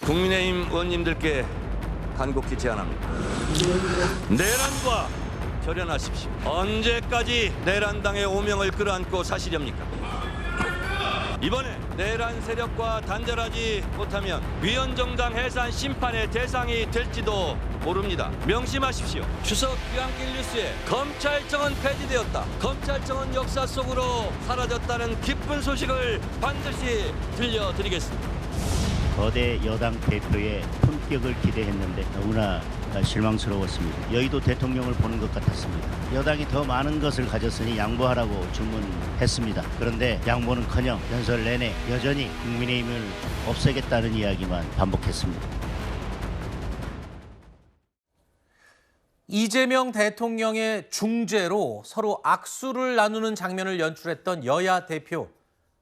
국민의힘 의원님들께 간곡히 제안합니다. 내란과 절연하십시오. 언제까지 내란당의 오명을 끌어안고 사시렵니까? 이번에 내란 세력과 단절하지 못하면 위헌정당 해산 심판의 대상이 될지도 모릅니다. 명심하십시오. 추석 귀향길 뉴스에 검찰청은 폐지되었다, 검찰청은 역사 속으로 사라졌다는 기쁜 소식을 반드시 들려드리겠습니다. 거대 여당 대표의 품격을 기대했는데 너무나 실망스러웠습니다. 여의도 대통령을 보는 것 같았습니다. 여당이 더 많은 것을 가졌으니 양보하라고 주문했습니다. 그런데 양보는커녕 연설 내내 여전히 국민의힘을 없애겠다는 이야기만 반복했습니다. 이재명 대통령의 중재로 서로 악수를 나누는 장면을 연출했던 여야 대표.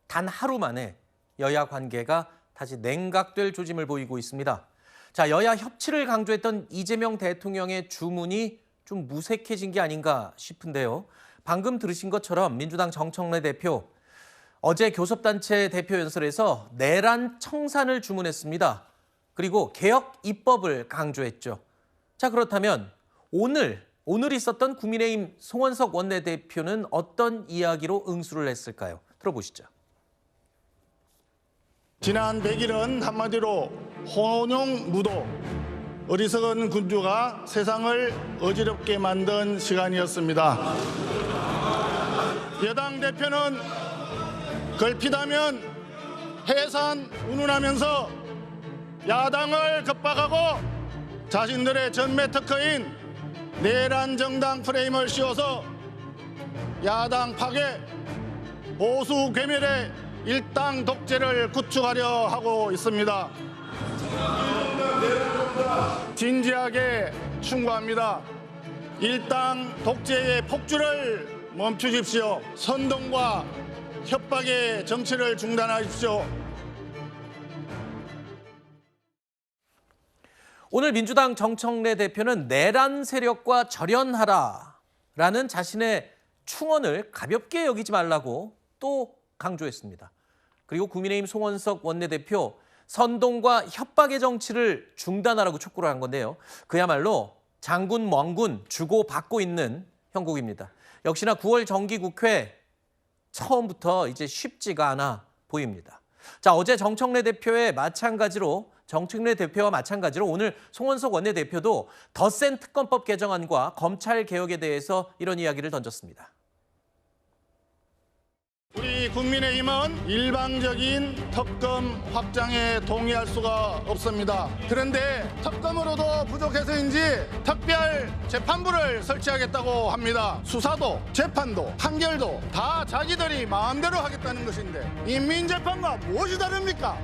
단 하루 만에 여야 관계가 다시 냉각될 조짐을 보이고 있습니다. 자, 여야 협치를 강조했던 이재명 대통령의 주문이 좀 무색해진 게 아닌가 싶은데요. 방금 들으신 것처럼 민주당 정청래 대표, 어제 교섭단체 대표 연설에서 내란 청산을 주문했습니다. 그리고 개혁 입법을 강조했죠. 자, 그렇다면 오늘 있었던 국민의힘 송원석 원내대표는 어떤 이야기로 응수를 했을까요? 들어보시죠. 지난 100일은 한마디로 혼용무도, 어리석은 군주가 세상을 어지럽게 만든 시간이었습니다. 여당 대표는 걸핏하면 해산 운운하면서 야당을 겁박하고 자신들의 전매 특허인 내란 정당 프레임을 씌워서 야당 파괴, 보수 괴멸의 일당 독재를 구축하려 하고 있습니다. 진지하게 충고합니다. 일당 독재의 폭주를 멈추십시오. 선동과 협박의 정치를 중단하십시오. 오늘 민주당 정청래 대표는 내란 세력과 절연하라라는 자신의 충언을 가볍게 여기지 말라고 또 강조했습니다. 그리고 국민의힘 송원석 원내대표, 선동과 협박의 정치를 중단하라고 촉구를 한 건데요. 그야말로 장군 멍군 주고받고 있는 형국입니다. 역시나 9월 정기국회 처음부터 이제 쉽지가 않아 보입니다. 자, 어제 정청래 대표와 마찬가지로 오늘 송원석 원내대표도 더 센 특검법 개정안과 검찰 개혁에 대해서 이런 이야기를 던졌습니다. 우리 국민의힘은 일방적인 특검 확장에 동의할 수가 없습니다. 그런데 특검으로도 부족해서인지 특별 재판부를 설치하겠다고 합니다. 수사도 재판도 판결도 다 자기들이 마음대로 하겠다는 것인데 인민재판과 무엇이 다릅니까?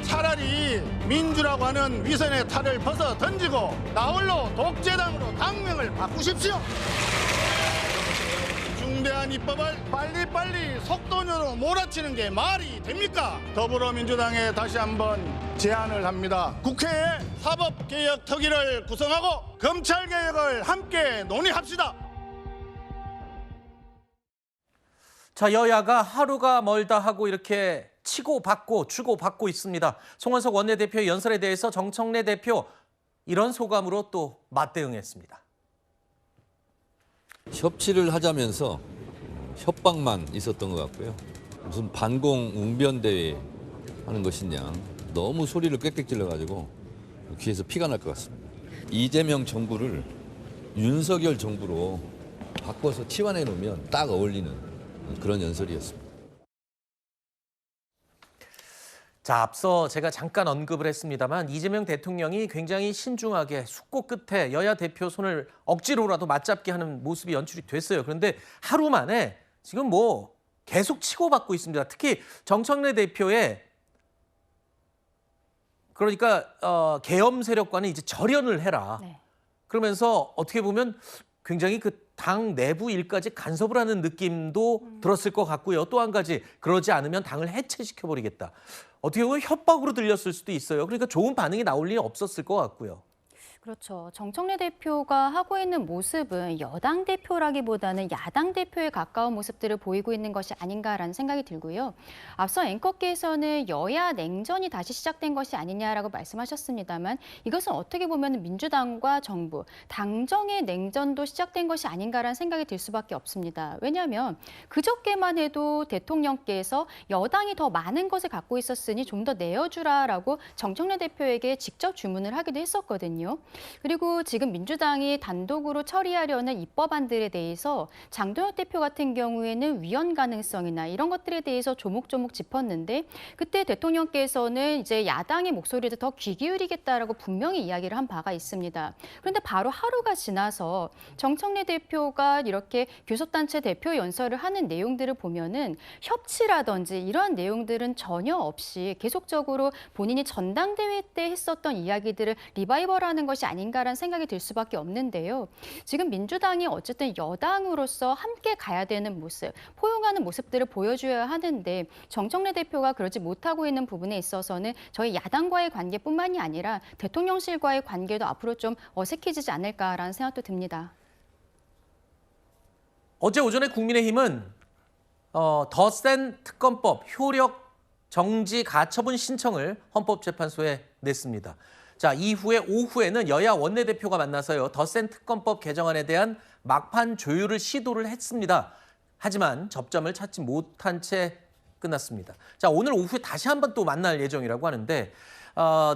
차라리 민주라고 하는 위선의 탈을 벗어 던지고 나홀로 독재당으로 당명을 바꾸십시오. 중대한 입법을 빨리빨리 속도적으로 몰아치는 게 말이 됩니까? 더불어민주당에 다시 한번 제안을 합니다. 국회에 사법개혁 특위를 구성하고 검찰개혁을 함께 논의합시다. 자, 여야가 하루가 멀다 하고 이렇게 치고받고 주고받고 있습니다. 송원석 원내대표의 연설에 대해서 정청래 대표 이런 소감으로 또 맞대응했습니다. 협치를 하자면서 협박만 있었던 것 같고요. 무슨 반공 웅변대회 하는 것이냐. 너무 소리를 꽥꽥 질러가지고 귀에서 피가 날 것 같습니다. 이재명 정부를 윤석열 정부로 바꿔서 치환해 놓으면 딱 어울리는 그런 연설이었습니다. 자, 앞서 제가 잠깐 언급을 했습니다만 이재명 대통령이 굉장히 신중하게 숙고 끝에 여야 대표 손을 억지로라도 맞잡게 하는 모습이 연출이 됐어요. 그런데 하루 만에 지금 계속 치고받고 있습니다. 특히 정청래 대표의 그러니까 계엄 세력과는 이제 절연을 해라. 네. 그러면서 어떻게 보면 굉장히 그 당 내부 일까지 간섭을 하는 느낌도 들었을 것 같고요. 또 한 가지, 그러지 않으면 당을 해체시켜버리겠다. 어떻게 보면 협박으로 들렸을 수도 있어요. 그러니까 좋은 반응이 나올 일이 없었을 것 같고요. 그렇죠. 정청래 대표가 하고 있는 모습은 여당 대표라기보다는 야당 대표에 가까운 모습들을 보이고 있는 것이 아닌가라는 생각이 들고요. 앞서 앵커께서는 여야 냉전이 다시 시작된 것이 아니냐라고 말씀하셨습니다만 이것은 어떻게 보면 민주당과 정부, 당정의 냉전도 시작된 것이 아닌가라는 생각이 들 수밖에 없습니다. 왜냐하면 그저께만 해도 대통령께서 여당이 더 많은 것을 갖고 있었으니 좀 더 내어주라라고 정청래 대표에게 직접 주문을 하기도 했었거든요. 그리고 지금 민주당이 단독으로 처리하려는 입법안들에 대해서 장동혁 대표 같은 경우에는 위헌 가능성이나 이런 것들에 대해서 조목조목 짚었는데 그때 대통령께서는 이제 야당의 목소리도 더 귀 기울이겠다라고 분명히 이야기를 한 바가 있습니다. 그런데 바로 하루가 지나서 정청래 대표가 이렇게 교섭단체 대표 연설을 하는 내용들을 보면은 협치라든지 이러한 내용들은 전혀 없이 계속적으로 본인이 전당대회 때 했었던 이야기들을 리바이벌하는 것이 아닌가라는 생각이 들 수밖에 없는데요. 지금 민주당이 어쨌든 여당으로서 함께 가야 되는 모습, 포용하는 모습들을 보여줘야 하는데 정청래 대표가 그러지 못하고 있는 부분에 있어서는 저희 야당과의 관계뿐만이 아니라 대통령실과의 관계도 앞으로 좀 어색해지지 않을까라는 생각도 듭니다. 어제 오전에 국민의힘은 더 센 특검법 효력 정지 가처분 신청을 헌법재판소에 냈습니다. 자, 이후에 오후에는 여야 원내대표가 만나서요. 더 센 특검법 개정안에 대한 막판 조율을 시도를 했습니다. 하지만 접점을 찾지 못한 채 끝났습니다. 자, 오늘 오후에 다시 한번 또 만날 예정이라고 하는데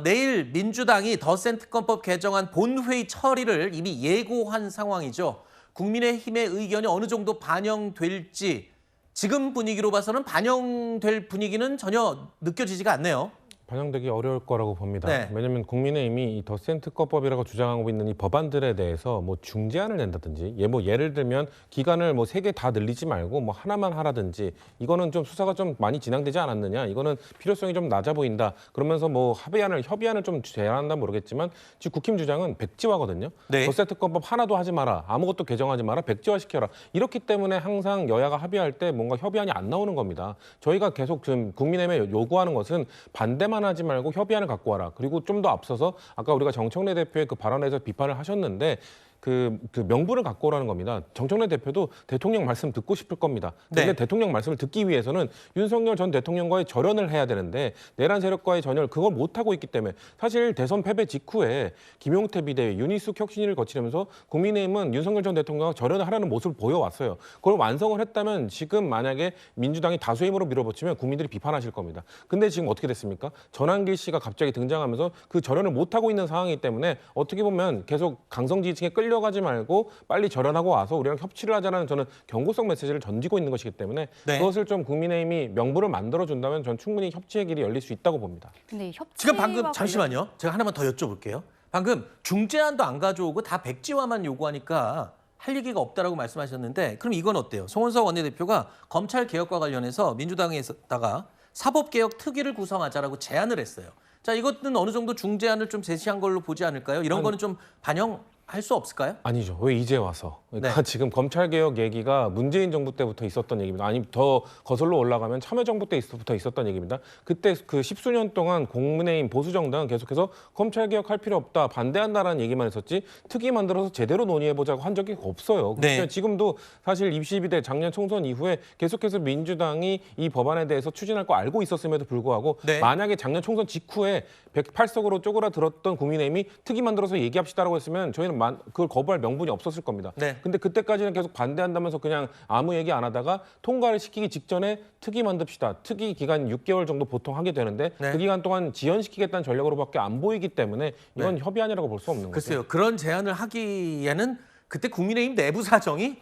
내일 민주당이 더 센 특검법 개정안 본회의 처리를 이미 예고한 상황이죠. 국민의힘의 의견이 어느 정도 반영될지 지금 분위기로 봐서는 반영될 분위기는 전혀 느껴지지가 않네요. 반영되기 어려울 거라고 봅니다. 네. 왜냐하면 국민의힘이 이 더센 특검법이라고 주장하고 있는 이 법안들에 대해서 뭐 중재안을 낸다든지 예를 들면 기간을 뭐 3개 다 늘리지 말고 뭐 하나만 하라든지 이거는 좀 수사가 좀 많이 진행되지 않았느냐, 이거는 필요성이 좀 낮아 보인다, 그러면서 뭐 협의안을 좀 제안한다 모르겠지만 지금 국힘 주장은 백지화거든요. 네. 더센 특검법 하나도 하지 마라, 아무것도 개정하지 마라, 백지화 시켜라. 이렇기 때문에 항상 여야가 합의할 때 뭔가 협의안이 안 나오는 겁니다. 저희가 계속 지금 국민의힘에 요구하는 것은 반대만 하지 말고 협의안을 갖고 와라. 그리고 좀 더 앞서서 아까 우리가 정청래 대표의 그 발언에서 비판을 하셨는데 그 명분을 갖고 오라는 겁니다. 정청래 대표도 대통령 말씀 듣고 싶을 겁니다. 그런데 네. 대통령 말씀을 듣기 위해서는 윤석열 전 대통령과의 절연을 해야 되는데 내란 세력과의 전열 그걸 못하고 있기 때문에 사실 대선 패배 직후에 김용태 비대위, 윤희숙 혁신위를 거치면서 국민의힘은 윤석열 전 대통령과 절연을 하라는 모습을 보여왔어요. 그걸 완성을 했다면 지금 만약에 민주당이 다수의 힘으로 밀어붙이면 국민들이 비판하실 겁니다. 근데 지금 어떻게 됐습니까? 전한길 씨가 갑자기 등장하면서 그 절연을 못하고 있는 상황이기 때문에 어떻게 보면 계속 강성 지지층에 끌려가지 말고 빨리 절연하고 와서 우리랑 협치를 하자는 저는 경고성 메시지를 던지고 있는 것이기 때문에 네. 그것을 좀 국민의힘이 명분을 만들어준다면 전 충분히 협치의 길이 열릴 수 있다고 봅니다. 근데 협치와 지금 방금 잠시만요. 제가 하나만 더 여쭤볼게요. 방금 중재안도 안 가져오고 다 백지화만 요구하니까 할 얘기가 없다라고 말씀하셨는데 그럼 이건 어때요? 송원석 원내대표가 검찰 개혁과 관련해서 민주당에다가 사법개혁 특위를 구성하자라고 제안을 했어요. 자, 이것은 어느 정도 중재안을 좀 제시한 걸로 보지 않을까요? 이런 거는 좀 반영할 수 없을까요? 아니죠. 왜 이제 와서? 그러니까 네. 지금 검찰개혁 얘기가 문재인 정부 때부터 있었던 얘기입니다. 아니 더 거슬러 올라가면 참여정부 때부터 있었던 얘기입니다. 그때 그 10수년 동안 국민의힘 보수정당은 계속해서 검찰개혁할 필요 없다, 반대한다라는 얘기만 했었지 특위 만들어서 제대로 논의해보자고 한 적이 없어요. 네. 그러니까 지금도 사실 22대 작년 총선 이후에 계속해서 민주당이 이 법안에 대해서 추진할 거 알고 있었음에도 불구하고 네. 만약에 작년 총선 직후에 108석으로 쪼그라들었던 국민의힘이 특위 만들어서 얘기합시다라고 했으면 저희는 그걸 거부할 명분이 없었을 겁니다. 네. 근데 그때까지는 계속 반대한다면서 그냥 아무 얘기 안 하다가 통과를 시키기 직전에 특위 만듭시다. 특위 기간 6개월 정도 보통 하게 되는데 네. 그 기간 동안 지연시키겠다는 전략으로밖에 안 보이기 때문에 이건 네. 협의안이라고 볼 수 없는 거죠. 글쎄요. 그런 제안을 하기에는 그때 국민의힘 내부 사정이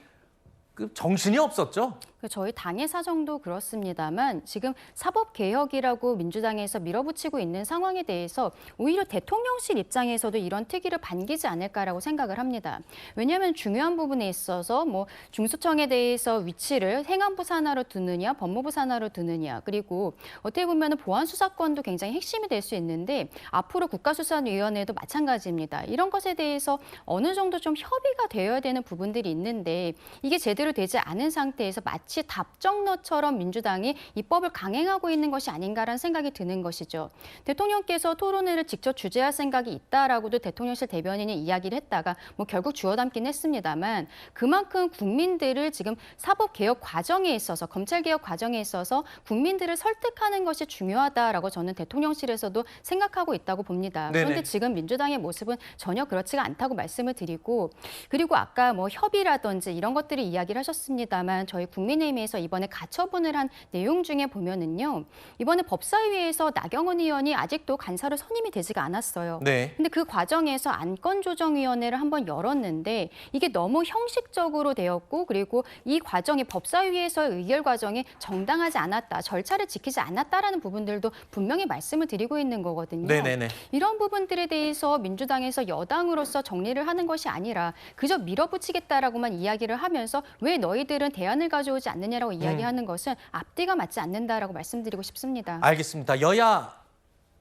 정신이 없었죠. 저희 당의 사정도 그렇습니다만 지금 사법개혁이라고 민주당에서 밀어붙이고 있는 상황에 대해서 오히려 대통령실 입장에서도 이런 특위를 반기지 않을까라고 생각을 합니다. 왜냐하면 중요한 부분에 있어서 뭐 중수청에 대해서 위치를 행안부 산하로 두느냐 법무부 산하로 두느냐 그리고 어떻게 보면 보안수사권도 굉장히 핵심이 될 수 있는데 앞으로 국가수사위원회도 마찬가지입니다. 이런 것에 대해서 어느 정도 좀 협의가 되어야 되는 부분들이 있는데 이게 제대로 되지 않은 상태에서 마치 마치 답정너처럼 민주당이 입법을 강행하고 있는 것이 아닌가라는 생각이 드는 것이죠. 대통령께서 토론회를 직접 주재할 생각이 있다라고도 대통령실 대변인이 이야기를 했다가 결국 주워 담긴 했습니다만 그만큼 국민들을 지금 사법개혁 과정에 있어서 검찰개혁 과정에 있어서 국민들을 설득하는 것이 중요하다라고 저는 대통령실에서도 생각하고 있다고 봅니다. 네네. 그런데 지금 민주당의 모습은 전혀 그렇지가 않다고 말씀을 드리고 그리고 아까 협의라든지 이런 것들을 이야기를 하셨습니다만 저희 국민의힘에서 이번에 가처분을 한 내용 중에 보면은요. 이번에 법사위에서 나경원 의원이 아직도 간사로 선임이 되지가 않았어요. 네. 근데 그 과정에서 안건조정위원회를 한번 열었는데 이게 너무 형식적으로 되었고 그리고 이 과정이 법사위에서의 의결 과정이 정당하지 않았다, 절차를 지키지 않았다라는 부분들도 분명히 말씀을 드리고 있는 거거든요. 네네네. 이런 부분들에 대해서 민주당에서 여당으로서 정리를 하는 것이 아니라 그저 밀어붙이겠다라고만 이야기를 하면서 왜 너희들은 대안을 가져오지 않느냐라고 이야기하는 것은 앞뒤가 맞지 않는다라고 말씀드리고 싶습니다. 알겠습니다. 여야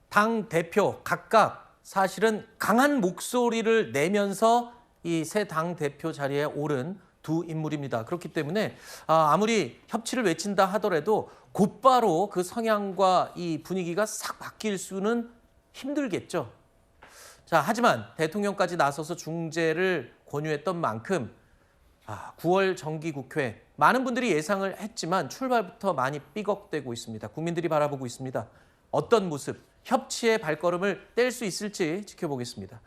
당 대표 각각 사실은 강한 목소리를 내면서 이 새 당 대표 자리에 오른 두 인물입니다. 그렇기 때문에 아무리 협치를 외친다 하더라도 곧바로 그 성향과 이 분위기가 싹 바뀔 수는 힘들겠죠. 자, 하지만 대통령까지 나서서 중재를 권유했던 만큼 9월 정기국회 많은 분들이 예상을 했지만 출발부터 많이 삐걱대고 있습니다. 국민들이 바라보고 있습니다. 어떤 모습, 협치의 발걸음을 뗄 수 있을지 지켜보겠습니다.